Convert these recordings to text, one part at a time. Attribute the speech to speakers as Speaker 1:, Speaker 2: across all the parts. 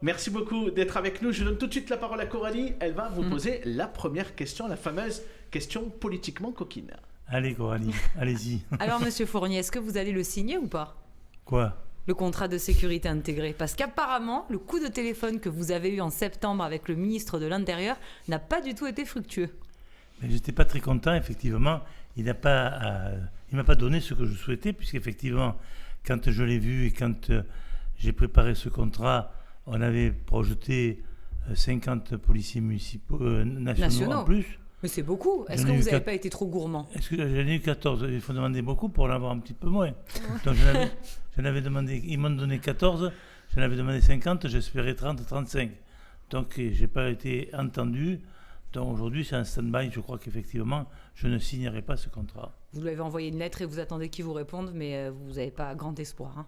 Speaker 1: Merci beaucoup d'être avec nous. Je donne tout de suite la parole à Coralie. Elle va vous poser la première question, la fameuse question politiquement coquine.
Speaker 2: Allez Coralie, allez-y.
Speaker 3: Alors Monsieur Fournier, est-ce que vous allez le signer ou pas ?
Speaker 2: Quoi ?
Speaker 3: Le contrat de sécurité intégré. Parce qu'apparemment, le coup de téléphone que vous avez eu en septembre avec le ministre de l'Intérieur n'a pas du tout été fructueux.
Speaker 2: Mais j'étais pas très content, effectivement. Il m'a pas donné ce que je souhaitais, puisqu'effectivement, quand je l'ai vu et quand j'ai préparé ce contrat, on avait projeté 50 policiers municipaux nationaux en plus.
Speaker 3: Mais c'est beaucoup. Est-ce que vous n'avez pas été trop gourmand ?
Speaker 2: Est-ce que j'en ai eu 14 ? Il faut demander beaucoup pour en avoir un petit peu moins. Donc j'en avais demandé, ils m'ont donné 14, j'en avais demandé 50, j'espérais 30, 35. Donc je n'ai pas été entendu. Donc aujourd'hui c'est un stand-by, je crois qu'effectivement je ne signerai pas ce contrat.
Speaker 3: Vous lui avez envoyé une lettre et vous attendez qu'il vous réponde, mais vous n'avez pas grand espoir. Hein.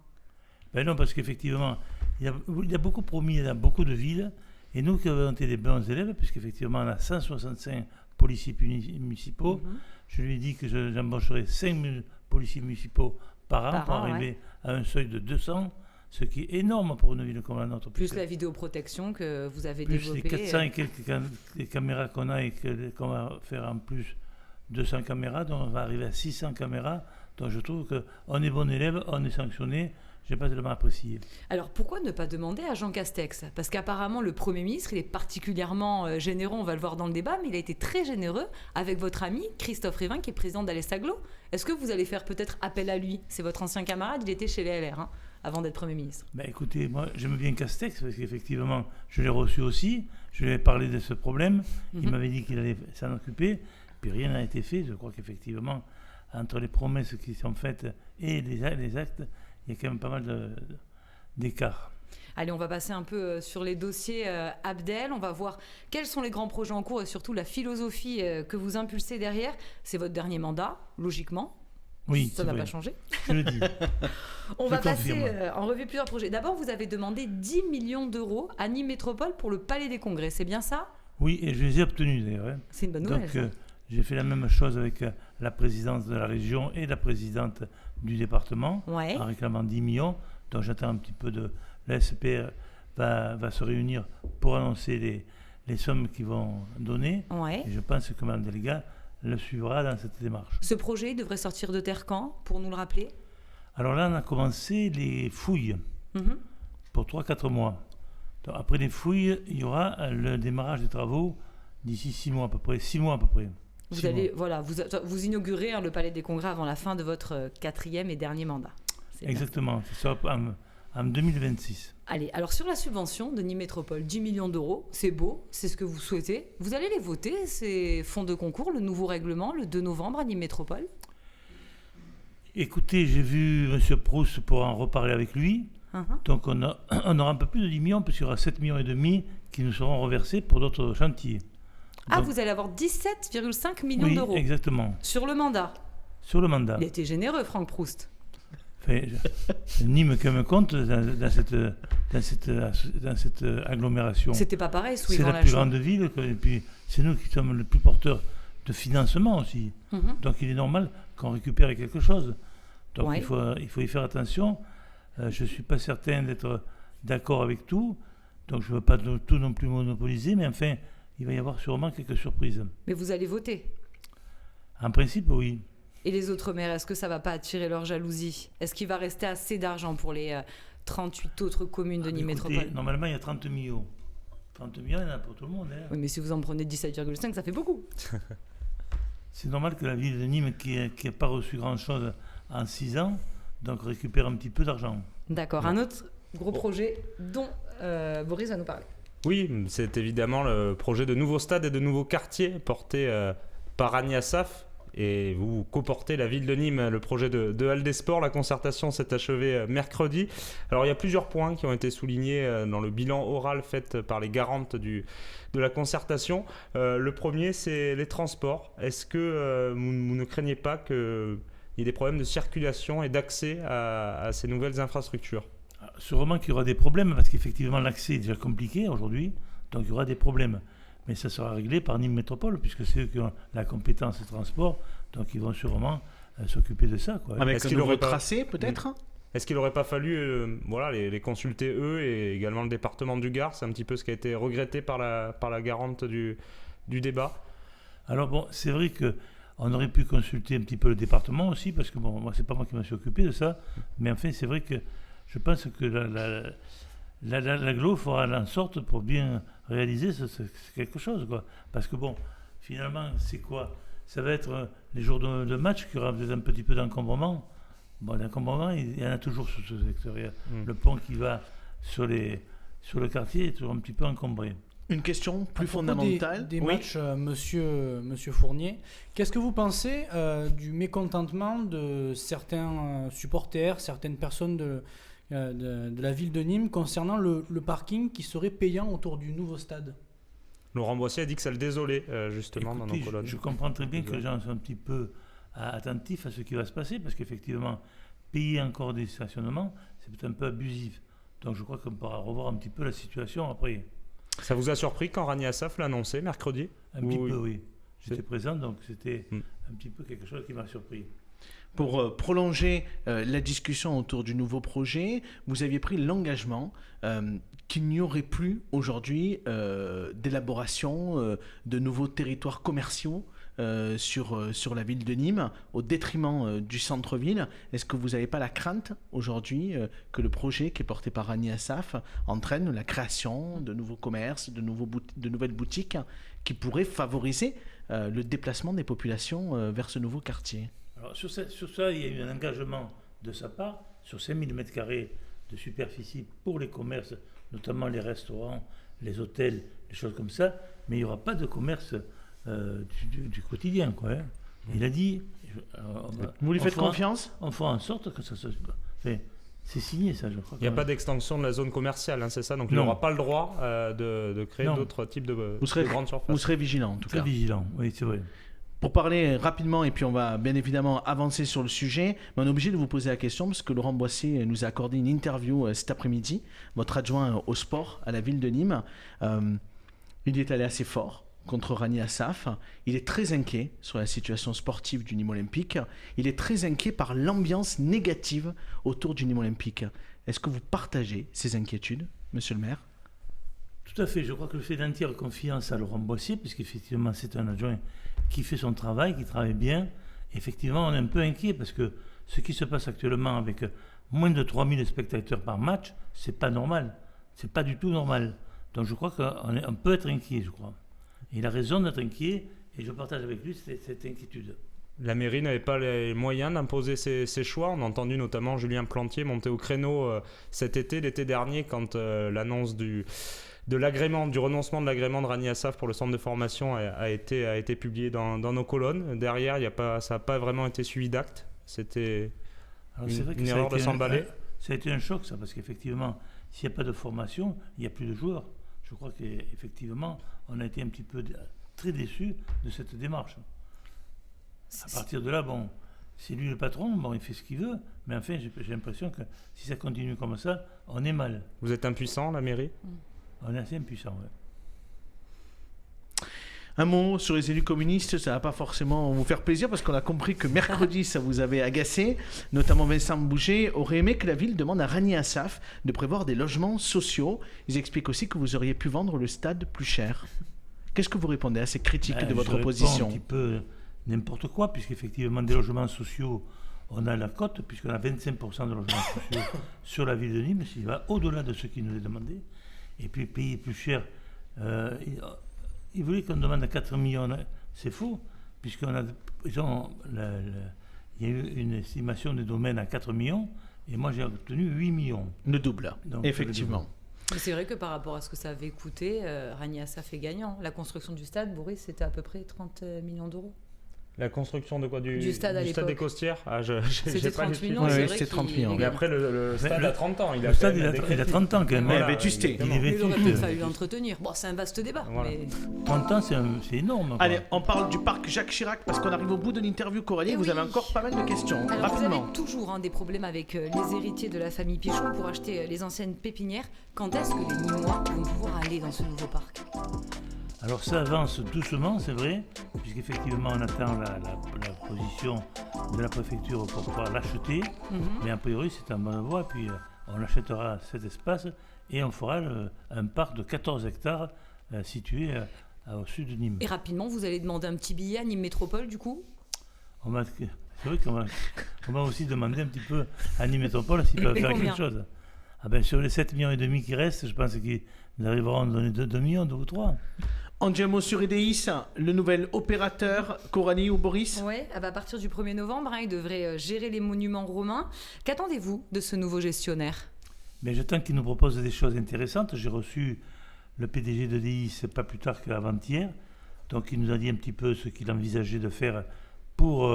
Speaker 2: Ben non, parce qu'effectivement, il a beaucoup promis dans beaucoup de villes, et nous qui avons été des bons élèves, puisqu'effectivement on a 165 policiers municipaux, je lui ai dit que j'embaucherais 5000 policiers municipaux par an pour arriver à un seuil de 200, ce qui est énorme pour une ville comme la nôtre.
Speaker 3: Plus la vidéoprotection que vous avez
Speaker 2: plus
Speaker 3: développée.
Speaker 2: Plus les 400 et quelques caméras qu'on a et qu'on va faire en plus 200 caméras, donc on va arriver à 600 caméras. Donc je trouve qu'on est bon élève, on est sanctionné. Je n'ai pas tellement apprécié.
Speaker 3: Alors pourquoi ne pas demander à Jean Castex ? Parce qu'apparemment le Premier ministre, il est particulièrement généreux, on va le voir dans le débat, mais il a été très généreux avec votre ami Christophe Révin, qui est président d'Alessaglo. Est-ce que vous allez faire peut-être appel à lui ? C'est votre ancien camarade, il était chez les LR avant d'être Premier ministre.
Speaker 2: Ben écoutez, moi j'aime bien Castex, parce qu'effectivement je l'ai reçu aussi, je lui ai parlé de ce problème, il m'avait dit qu'il allait s'en occuper, puis rien n'a été fait. Je crois qu'effectivement, entre les promesses qui sont faites et les actes, il y a quand même pas mal d'écart.
Speaker 3: Allez, on va passer un peu sur les dossiers Abdel. On va voir quels sont les grands projets en cours et surtout la philosophie que vous impulsez derrière. C'est votre dernier mandat, logiquement.
Speaker 2: Oui,
Speaker 3: ça n'a pas changé.
Speaker 2: Je le dis.
Speaker 3: On va passer en revue plusieurs projets. D'abord, vous avez demandé 10 millions d'euros à Nîmes Métropole pour le Palais des Congrès. C'est bien ça ?
Speaker 2: Oui, et je les ai obtenus d'ailleurs.
Speaker 3: C'est une bonne nouvelle.
Speaker 2: Donc, j'ai fait la même chose avec la présidence de la région et la présidente du département, en réclamant 10 millions. Donc j'attends un petit peu de... La SPR va se réunir pour annoncer les sommes qu'ils vont donner. Et je pense que Mme Delégat le suivra dans cette démarche.
Speaker 3: Ce projet devrait sortir de terre quand, pour nous le rappeler ?
Speaker 2: Alors là, on a commencé les fouilles pour 3-4 mois. Donc, après les fouilles, il y aura le démarrage des travaux d'ici 6 mois à peu près. 6 mois à peu près.
Speaker 3: Vous inaugurez le Palais des Congrès avant la fin de votre 4e et dernier mandat.
Speaker 2: Exactement, c'est ça, en 2026.
Speaker 3: Allez, alors sur la subvention de Nîmes Métropole, 10 millions d'euros, c'est beau, c'est ce que vous souhaitez. Vous allez les voter, ces fonds de concours, le nouveau règlement, le 2 novembre à Nîmes Métropole ?
Speaker 2: Écoutez, j'ai vu M. Proust pour en reparler avec lui. Donc on aura un peu plus de 10 millions, parce qu'il y aura 7,5 millions qui nous seront reversés pour d'autres chantiers.
Speaker 3: Donc, vous allez avoir 17,5 millions d'euros.
Speaker 2: Oui, exactement.
Speaker 3: Sur le mandat.
Speaker 2: Sur le mandat.
Speaker 3: Il était généreux, Franck Proust.
Speaker 2: Enfin, Nîmes que me compte dans cette agglomération.
Speaker 3: C'était pas pareil,
Speaker 2: c'est la plus grande ville, et puis c'est nous qui sommes le plus porteurs de financement aussi. Donc il est normal qu'on récupère quelque chose. Donc il faut y faire attention. Je ne suis pas certain d'être d'accord avec tout, donc je ne veux pas tout non plus monopoliser, mais enfin, il va y avoir sûrement quelques surprises.
Speaker 3: Mais vous allez voter ?
Speaker 2: En principe, oui.
Speaker 3: Et les autres maires, est-ce que ça ne va pas attirer leur jalousie ? Est-ce qu'il va rester assez d'argent pour les 38 autres communes de Nîmes Métropole ?
Speaker 2: Normalement, il y a 30 millions. 30 millions, il y en a pour tout le monde.
Speaker 3: Oui, mais si vous en prenez 17,5, ça fait beaucoup.
Speaker 2: C'est normal que la ville de Nîmes, qui n'a pas reçu grand-chose en 6 ans, donc récupère un petit peu d'argent.
Speaker 3: D'accord. Un autre gros projet dont Boris va nous parler.
Speaker 4: Oui, c'est évidemment le projet de nouveaux stades et de nouveaux quartiers porté par Agnès Saf. Et vous coportez la ville de Nîmes, le projet de Halles des Sports. La concertation s'est achevée mercredi. Alors il y a plusieurs points qui ont été soulignés dans le bilan oral fait par les garantes de la concertation. Le premier, c'est les transports. Est-ce que vous ne craignez pas qu'il y ait des problèmes de circulation et d'accès à ces nouvelles infrastructures ?
Speaker 2: Sûrement qu'il y aura des problèmes, parce qu'effectivement l'accès est déjà compliqué aujourd'hui, donc il y aura des problèmes. Mais ça sera réglé par Nîmes Métropole, puisque c'est eux qui ont la compétence transport, donc ils vont sûrement s'occuper de ça.
Speaker 1: Avec un nouveau tracé, peut-être ?
Speaker 4: Est-ce qu'il n'aurait pas fallu les consulter eux et également le département du Gard? C'est un petit peu ce qui a été regretté par la garante du débat.
Speaker 2: Alors bon, c'est vrai qu'on aurait pu consulter un petit peu le département aussi, parce que bon, moi, c'est pas moi qui me suis occupé de ça, mais enfin, c'est vrai que je pense que l'aglo fera en sorte pour bien réaliser quelque chose, quoi. Parce que bon, finalement, c'est quoi? Ça va être les jours de match qui aura peut-être un petit peu d'encombrement. Bon, l'encombrement, il y en a toujours sur ce secteur. Le pont qui va sur le quartier est toujours un petit peu encombré.
Speaker 1: Une question plus fondamentale.
Speaker 5: Des matchs, monsieur Fournier. Qu'est-ce que vous pensez du mécontentement de certains supporters, certaines personnes de la ville de Nîmes concernant le parking qui serait payant autour du nouveau stade?
Speaker 4: Laurent Boissier a dit que ça le désolait, justement.
Speaker 2: Écoutez,
Speaker 4: dans nos colonnes.
Speaker 2: Je comprends très bien que les gens sont un petit peu attentifs à ce qui va se passer, parce qu'effectivement, payer encore des stationnements, c'est peut-être un peu abusif. Donc je crois qu'on pourra revoir un petit peu la situation après.
Speaker 4: Ça vous a surpris quand Rani Assaf l'a annoncé mercredi?
Speaker 2: Un petit peu, oui. J'étais présent, donc c'était un petit peu quelque chose qui m'a surpris.
Speaker 1: Pour prolonger la discussion autour du nouveau projet, vous aviez pris l'engagement qu'il n'y aurait plus aujourd'hui d'élaboration de nouveaux territoires commerciaux sur la ville de Nîmes, au détriment du centre-ville. Est-ce que vous n'avez pas la crainte aujourd'hui que le projet qui est porté par Rani Assaf entraîne la création de nouveaux commerces, de nouvelles boutiques qui pourraient favoriser le déplacement des populations vers ce nouveau quartier?
Speaker 2: Alors, sur ça, il y a eu un engagement de sa part sur 5000 m² de superficie pour les commerces, notamment les restaurants, les hôtels, les choses comme ça, mais il n'y aura pas de commerce du quotidien, quoi. Hein. Il a dit...
Speaker 1: Vous lui faites confiance?
Speaker 2: On fera en sorte que ça se... Enfin, c'est signé, ça, je crois.
Speaker 4: Il n'y a pas d'extension de la zone commerciale, hein, c'est ça? Donc il n'aura pas le droit de créer d'autres types de grandes surfaces.
Speaker 1: Vous serez vigilant, en tout cas.
Speaker 2: Très vigilant, oui, c'est vrai.
Speaker 1: Pour parler rapidement, et puis on va bien évidemment avancer sur le sujet, mais on est obligé de vous poser la question parce que Laurent Boissier nous a accordé une interview cet après-midi, votre adjoint au sport à la ville de Nîmes. Il est allé assez fort contre Rani Assaf. Il est très inquiet sur la situation sportive du Nîmes Olympique. Il est très inquiet par l'ambiance négative autour du Nîmes Olympique. Est-ce que vous partagez ces inquiétudes, monsieur le maire?
Speaker 2: Tout à fait. Je crois que le fait d'entière confiance à Laurent Boissier, puisqu'effectivement c'est un adjoint qui fait son travail, qui travaille bien. Effectivement, on est un peu inquiet parce que ce qui se passe actuellement avec moins de 3000 spectateurs par match, c'est pas normal. C'est pas du tout normal. Donc je crois qu'on peut être inquiet, je crois. Et il a raison d'être inquiet et je partage avec lui cette inquiétude.
Speaker 4: La mairie n'avait pas les moyens d'imposer ses choix. On a entendu notamment Julien Plantier monter au créneau l'été dernier, quand l'annonce du renoncement de l'agrément de Rani Assaf pour le centre de formation a été publié dans nos colonnes. Derrière, ça n'a pas vraiment été suivi d'actes. C'était une erreur de s'emballer.
Speaker 2: Ça a été un choc, ça, parce qu'effectivement, s'il n'y a pas de formation, il n'y a plus de joueurs. Je crois qu'effectivement, on a été un petit peu très déçus de cette démarche. À partir de là, bon, c'est lui le patron, bon, il fait ce qu'il veut, mais enfin, j'ai l'impression que si ça continue comme ça, on est mal.
Speaker 4: Vous êtes impuissant, la mairie?
Speaker 2: On est assez impuissant, oui.
Speaker 1: Un mot sur les élus communistes, ça ne va pas forcément vous faire plaisir parce qu'on a compris que mercredi, ça vous avait agacé. Notamment Vincent Bouget aurait aimé que la ville demande à Rani Assaf de prévoir des logements sociaux. Ils expliquent aussi que vous auriez pu vendre le stade plus cher. Qu'est-ce que vous répondez à ces critiques de votre opposition?
Speaker 2: Un petit peu n'importe quoi, puisqu'effectivement, des logements sociaux, on a la cote, puisqu'on a 25% de logements sociaux sur la ville de Nîmes, ce qui va au-delà de ce qui nous est demandé. Et puis payer plus cher, ils voulaient qu'on demande à 4 millions, c'est faux, puisqu'il y a eu une estimation des domaines à 4 millions, et moi j'ai obtenu 8 millions.
Speaker 1: Le double, donc, effectivement.
Speaker 3: Mais c'est vrai que par rapport à ce que ça avait coûté, Rani Assaf est gagnant. La construction du stade, Boris, c'était à peu près 30 millions d'euros.
Speaker 4: La construction de quoi?
Speaker 3: Du stade à l'époque.
Speaker 4: Des Costières?
Speaker 3: C'était 30 millions,
Speaker 1: c'est vrai c'était 30 millions.
Speaker 4: Mais après, le stade a 30 ans.
Speaker 2: Le stade, il a 30 ans quand même.
Speaker 1: Voilà, vétusté.
Speaker 3: Il aurait peut-être fallu l'entretenir. Bon, c'est un vaste débat.
Speaker 4: Voilà.
Speaker 3: Mais...
Speaker 2: 30 ans, c'est énorme.
Speaker 1: Allez, on parle du parc Jacques Chirac parce qu'on arrive au bout de l'interview, Coralie. Vous avez encore pas mal de questions.
Speaker 3: Alors,
Speaker 1: rapidement.
Speaker 3: vous avez toujours des problèmes avec les héritiers de la famille Pichon pour acheter les anciennes pépinières. Quand est-ce que les Nîmois vont pouvoir aller dans ce nouveau parc?
Speaker 2: Alors ça avance doucement, c'est vrai, puisqu'effectivement on attend la position de la préfecture pour pouvoir l'acheter.
Speaker 3: Mhm.
Speaker 2: Mais a priori, c'est en bonne voie. Puis on achètera cet espace et on fera un parc de 14 hectares situé au sud de Nîmes.
Speaker 3: Et rapidement, vous allez demander un petit billet à Nîmes Métropole, du coup?
Speaker 2: C'est vrai qu'on va aussi demander un petit peu à Nîmes Métropole s'ils peuvent
Speaker 3: Mais
Speaker 2: faire
Speaker 3: combien?
Speaker 2: quelque chose. Ah ben, sur les 7,5 millions qui restent, je pense qu'ils arriveront à nous donner 2 millions, 2 ou 3.
Speaker 1: En dit un mot sur EDIS, le nouvel opérateur, Coralie ou Boris?
Speaker 3: Oui, à partir du 1er novembre, il devrait gérer les monuments romains. Qu'attendez-vous de ce nouveau gestionnaire?
Speaker 2: Mais j'attends qu'il nous propose des choses intéressantes. J'ai reçu le PDG de DIS pas plus tard qu'avant-hier. Donc il nous a dit un petit peu ce qu'il envisageait de faire pour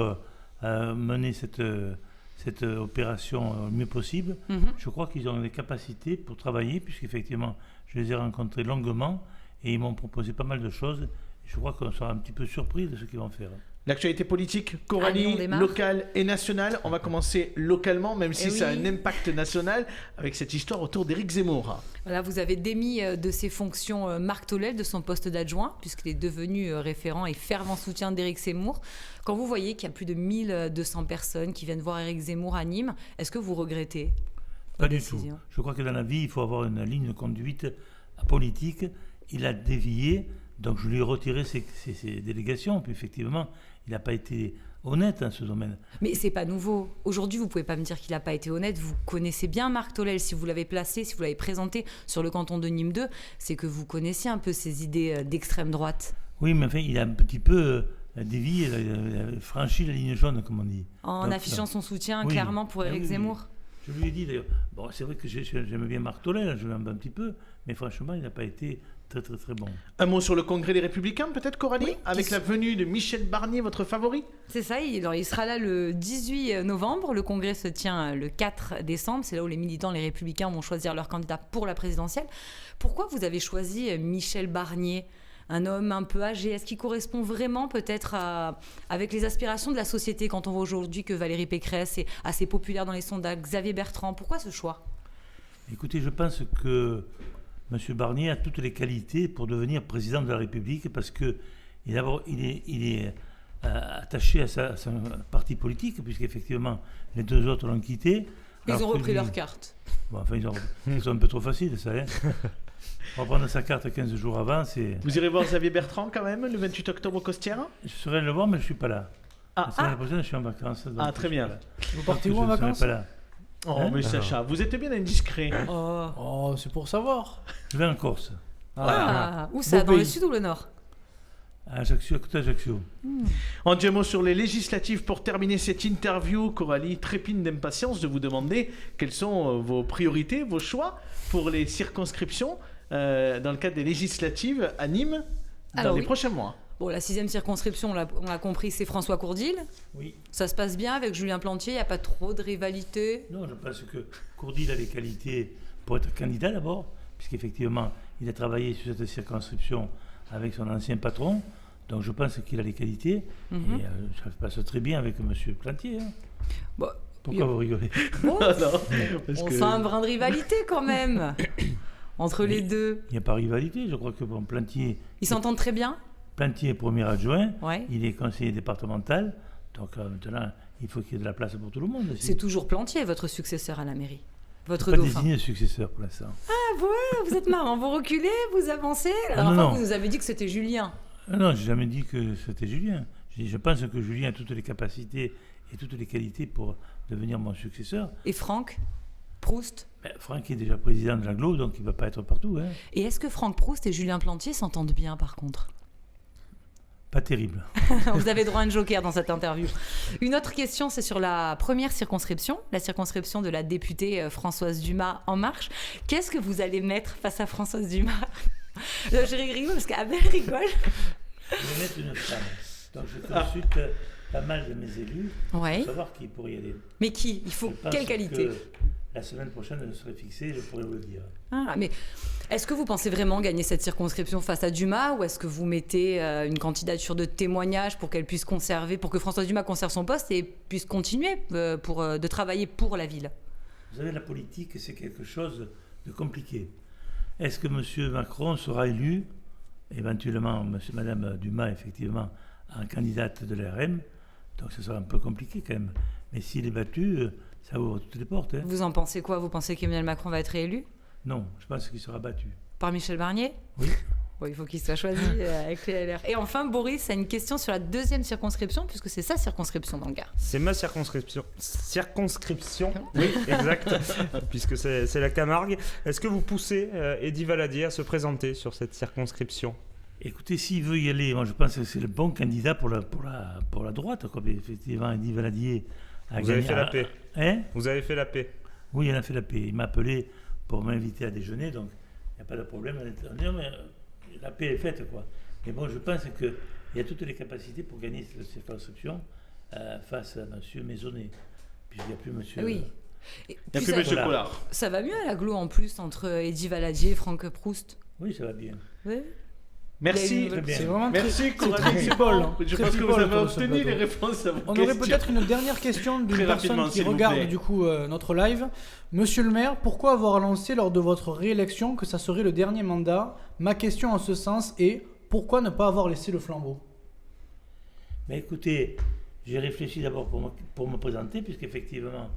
Speaker 2: mener cette opération le mieux possible.
Speaker 3: Mhm.
Speaker 2: Je crois qu'ils ont les capacités pour travailler, puisqu'effectivement, je les ai rencontrés longuement et ils m'ont proposé pas mal de choses. Je crois qu'on sera un petit peu surpris de ce qu'ils vont faire.
Speaker 1: L'actualité politique,
Speaker 3: Allez, on
Speaker 1: Coralie,
Speaker 3: démarre.
Speaker 1: locale et nationale. On va commencer localement, même si
Speaker 3: Eh
Speaker 1: ça a
Speaker 3: oui.
Speaker 1: un impact national, avec cette histoire autour d'Éric Zemmour.
Speaker 3: Voilà, vous avez démis de ses fonctions Marc Tollet de son poste d'adjoint, puisqu'il est devenu référent et fervent soutien d'Éric Zemmour. Quand vous voyez qu'il y a plus de 1200 personnes qui viennent voir Éric Zemmour à Nîmes, est-ce que vous regrettez
Speaker 2: Pas
Speaker 3: la
Speaker 2: du
Speaker 3: décision?
Speaker 2: tout. Je crois que dans la vie, il faut avoir une ligne de conduite politique. Il a dévié, donc je lui ai retiré ses délégations. Puis effectivement, il n'a pas été honnête dans ce domaine.
Speaker 3: Mais c'est pas nouveau. Aujourd'hui, vous pouvez pas me dire qu'il n'a pas été honnête. Vous connaissez bien Marc Tollet. Si vous l'avez placé, si vous l'avez présenté sur le canton de Nîmes 2, c'est que vous connaissiez un peu ses idées d'extrême droite.
Speaker 2: Oui, mais enfin, il a un petit peu dévié, il a franchi la ligne jaune, comme on dit.
Speaker 3: En
Speaker 2: Donc,
Speaker 3: affichant son soutien
Speaker 2: oui.
Speaker 3: clairement pour
Speaker 2: Ah
Speaker 3: Éric
Speaker 2: oui, oui.
Speaker 3: Zemmour.
Speaker 2: Je lui ai dit d'ailleurs, bon, c'est vrai que j'aime bien Marc Tollet, là, je l'aime un petit peu, mais franchement, il n'a pas été très très très bon.
Speaker 1: Un mot sur le congrès des Républicains, peut-être, Coralie?
Speaker 3: Oui,
Speaker 1: Avec
Speaker 3: qui-
Speaker 1: la venue de Michel Barnier, votre favori?
Speaker 3: C'est ça, il sera là le 18 novembre. Le congrès se tient le 4 décembre. C'est là où les militants, les Républicains vont choisir leur candidat pour la présidentielle. Pourquoi vous avez choisi Michel Barnier, un homme un peu âgé? Est-ce qu'il correspond vraiment peut-être avec les aspirations de la société quand on voit aujourd'hui que Valérie Pécresse est assez populaire dans les sondages, Xavier Bertrand? Pourquoi ce choix?
Speaker 2: Écoutez, je pense que M. Barnier a toutes les qualités pour devenir président de la République parce que il est attaché à son parti politique, puisqu'effectivement les deux autres l'ont quitté.
Speaker 3: Ils
Speaker 2: Alors
Speaker 3: ont
Speaker 2: que
Speaker 3: repris
Speaker 2: lui-
Speaker 3: leur carte.
Speaker 2: Bon, enfin, ils sont un peu trop faciles, ça. Hein. Reprendre sa carte 15 jours avant, c'est.
Speaker 1: Vous irez voir Xavier Bertrand quand même, le 28 octobre au Costières?
Speaker 2: Je serais le voir, mais je ne suis pas là.
Speaker 1: Ah,
Speaker 2: La semaine prochaine, je suis en vacances. donc
Speaker 1: Ah,
Speaker 2: je
Speaker 1: très
Speaker 2: suis
Speaker 1: bien.
Speaker 2: pas là.
Speaker 5: Vous partez
Speaker 2: Donc,
Speaker 5: où en
Speaker 2: je ne serai
Speaker 5: vacances?
Speaker 2: pas là.
Speaker 1: Oh,
Speaker 2: Hein?
Speaker 1: mais Sacha, vous êtes bien indiscret.
Speaker 3: Oh.
Speaker 5: Oh, c'est pour savoir.
Speaker 2: Je vais en Corse,
Speaker 3: Ah, où ça?
Speaker 5: Beau
Speaker 3: Dans le
Speaker 5: pays.
Speaker 3: sud ou le nord?
Speaker 2: à Ajaccio, à côté d'Ajaccio.
Speaker 1: En dit un mot sur les législatives pour terminer cette interview. Coralie trépigne d'impatience de vous demander quelles sont vos priorités, vos choix pour les circonscriptions dans le cadre des législatives à Nîmes dans
Speaker 3: Alors
Speaker 1: les
Speaker 3: oui.
Speaker 1: prochains mois.
Speaker 3: Bon, la 6e circonscription, on l'a compris, c'est François Courdil.
Speaker 2: Oui.
Speaker 3: Ça se passe bien avec Julien Plantier, il n'y a pas trop de rivalité.
Speaker 2: Non, je pense que Courdil a les qualités pour être candidat d'abord, puisqu'effectivement, il a travaillé sur cette circonscription avec son ancien patron. Donc je pense qu'il a les qualités.
Speaker 3: Mhm.
Speaker 2: Et ça se passe très bien avec M. Plantier. Hein.
Speaker 3: Bon,
Speaker 2: Pourquoi vous rigolez?
Speaker 3: bon,
Speaker 1: Ah non, parce
Speaker 3: on
Speaker 1: que-
Speaker 3: sent un brin de rivalité quand même entre les deux.
Speaker 2: Il n'y a pas rivalité. Je crois que bon, Plantier
Speaker 3: Ils s'entendent très bien?
Speaker 2: est premier adjoint,
Speaker 3: Ouais.
Speaker 2: il est conseiller départemental. Donc maintenant, il faut qu'il y ait de la place pour tout le monde.
Speaker 3: C'est toujours Plantier, votre successeur à la mairie. Votre
Speaker 2: pas
Speaker 3: dauphin.
Speaker 2: désigné de successeur pour l'instant.
Speaker 3: Ah ouais, vous êtes marrant, vous reculez, vous avancez. La
Speaker 2: Ah,
Speaker 3: dernière
Speaker 2: non,
Speaker 3: fois,
Speaker 2: non.
Speaker 3: vous nous avez dit que c'était Julien.
Speaker 2: Ah non, j'ai jamais dit que c'était Julien. J'ai dit, je pense que Julien a toutes les capacités et toutes les qualités pour devenir mon successeur.
Speaker 3: Et Franck Proust.
Speaker 2: Mais Franck est déjà président de l'Aglo, donc il ne va pas être partout. Hein.
Speaker 3: Et est-ce que Franck Proust et Julien Plantier s'entendent bien par contre?
Speaker 2: Pas terrible.
Speaker 3: Vous avez droit à un joker dans cette interview. Une autre question, c'est sur la première circonscription, la circonscription de la députée Françoise Dumas En Marche. Qu'est-ce que vous allez mettre face à Françoise Dumas? Je rigole parce qu'Abel rigole.
Speaker 2: Je vais mettre une femme. Donc je consulte pas mal de mes élus
Speaker 3: Ouais.
Speaker 2: pour savoir qui pourrait y aller.
Speaker 3: Mais qui? Il faut
Speaker 2: Je pense
Speaker 3: quelle qualité?
Speaker 2: que la semaine prochaine, elle serait fixée, je pourrais vous le dire.
Speaker 3: Ah, mais est-ce que vous pensez vraiment gagner cette circonscription face à Dumas ou est-ce que vous mettez une candidature de témoignage pour qu'elle puisse conserver, pour que Françoise Dumas conserve son poste et puisse continuer de travailler pour la ville?
Speaker 2: Vous savez, la politique, c'est quelque chose de compliqué. Est-ce que M. Macron sera élu, éventuellement Mme Dumas, effectivement, en candidate de l'RM? Donc ça sera un peu compliqué quand même. Mais s'il est battu, ça ouvre toutes les portes. Hein.
Speaker 3: Vous en pensez quoi? Vous pensez qu'Emmanuel Macron va être réélu?
Speaker 2: Non, je pense qu'il sera battu.
Speaker 3: Par Michel Barnier?
Speaker 2: Oui.
Speaker 3: Bon, il faut qu'il soit choisi avec les LR. Et enfin, Boris a une question sur la deuxième circonscription, puisque c'est sa circonscription dans le Gard.
Speaker 4: C'est ma circonscription. Oui, exact. Puisque c'est la Camargue. Est-ce que vous poussez Eddy Valadier à se présenter sur cette circonscription?
Speaker 2: Écoutez, s'il veut y aller, moi je pense que c'est le bon candidat pour la droite. Quoi. Effectivement, Eddy Valadier a
Speaker 4: Vous avez fait la paix.
Speaker 2: Hein?
Speaker 4: Vous avez fait la paix.
Speaker 2: Oui, il a fait la paix. Il m'a appelé pour m'inviter à déjeuner, donc il n'y a pas de problème. Non, mais la paix est faite, quoi. Mais bon, je pense qu'il y a toutes les capacités pour gagner cette circonscription face à M. Maisonnet. Puisqu'il n'y a plus M.
Speaker 3: Oui.
Speaker 1: Il n'y a plus M. Collard.
Speaker 3: Ça va mieux à l'agglo en plus entre Eddy Valadier et Franck Proust.
Speaker 2: Oui, ça va bien.
Speaker 3: Oui.
Speaker 1: Merci.
Speaker 5: C'est vraiment
Speaker 1: Merci,
Speaker 5: très
Speaker 1: Coralie.
Speaker 5: people, hein.
Speaker 1: Je
Speaker 5: Très
Speaker 1: pense que
Speaker 5: people
Speaker 1: vous avez
Speaker 5: autour de ce
Speaker 1: obtenu
Speaker 5: plateau.
Speaker 1: les réponses à vos
Speaker 5: On
Speaker 1: questions.
Speaker 5: aurait peut-être une dernière question d'une
Speaker 1: Très
Speaker 5: personne
Speaker 1: rapidement,
Speaker 5: qui
Speaker 1: s'il vous
Speaker 5: regarde
Speaker 1: plaît.
Speaker 5: du coup notre live. Monsieur le maire, pourquoi avoir annoncé lors de votre réélection que ça serait le dernier mandat? Ma question en ce sens est pourquoi ne pas avoir laissé le flambeau?
Speaker 2: Mais écoutez, j'ai réfléchi d'abord pour me présenter, puisqu'effectivement,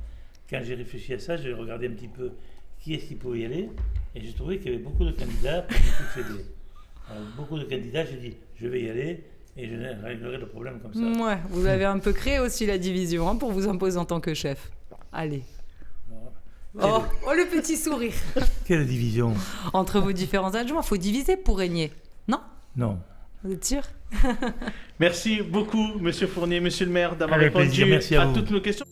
Speaker 2: quand j'ai réfléchi à ça, j'ai regardé un petit peu qui est-ce qui pouvait y aller, et j'ai trouvé qu'il y avait beaucoup de candidats pour me succéder. Alors, beaucoup de candidats, j'ai dit, je vais y aller, et je réglerai le problème comme ça.
Speaker 3: Ouais, vous avez un peu créé aussi la division hein, pour vous imposer en tant que chef. Allez. Oh, le petit sourire.
Speaker 2: Quelle division?
Speaker 3: Entre vos différents adjoints, faut diviser pour régner. Non?
Speaker 2: Non.
Speaker 3: Vous êtes sûr?
Speaker 1: Merci beaucoup, Monsieur Fournier, Monsieur le maire, d'avoir
Speaker 2: Avec
Speaker 1: répondu
Speaker 2: plaisir, merci à vous.
Speaker 1: toutes nos questions.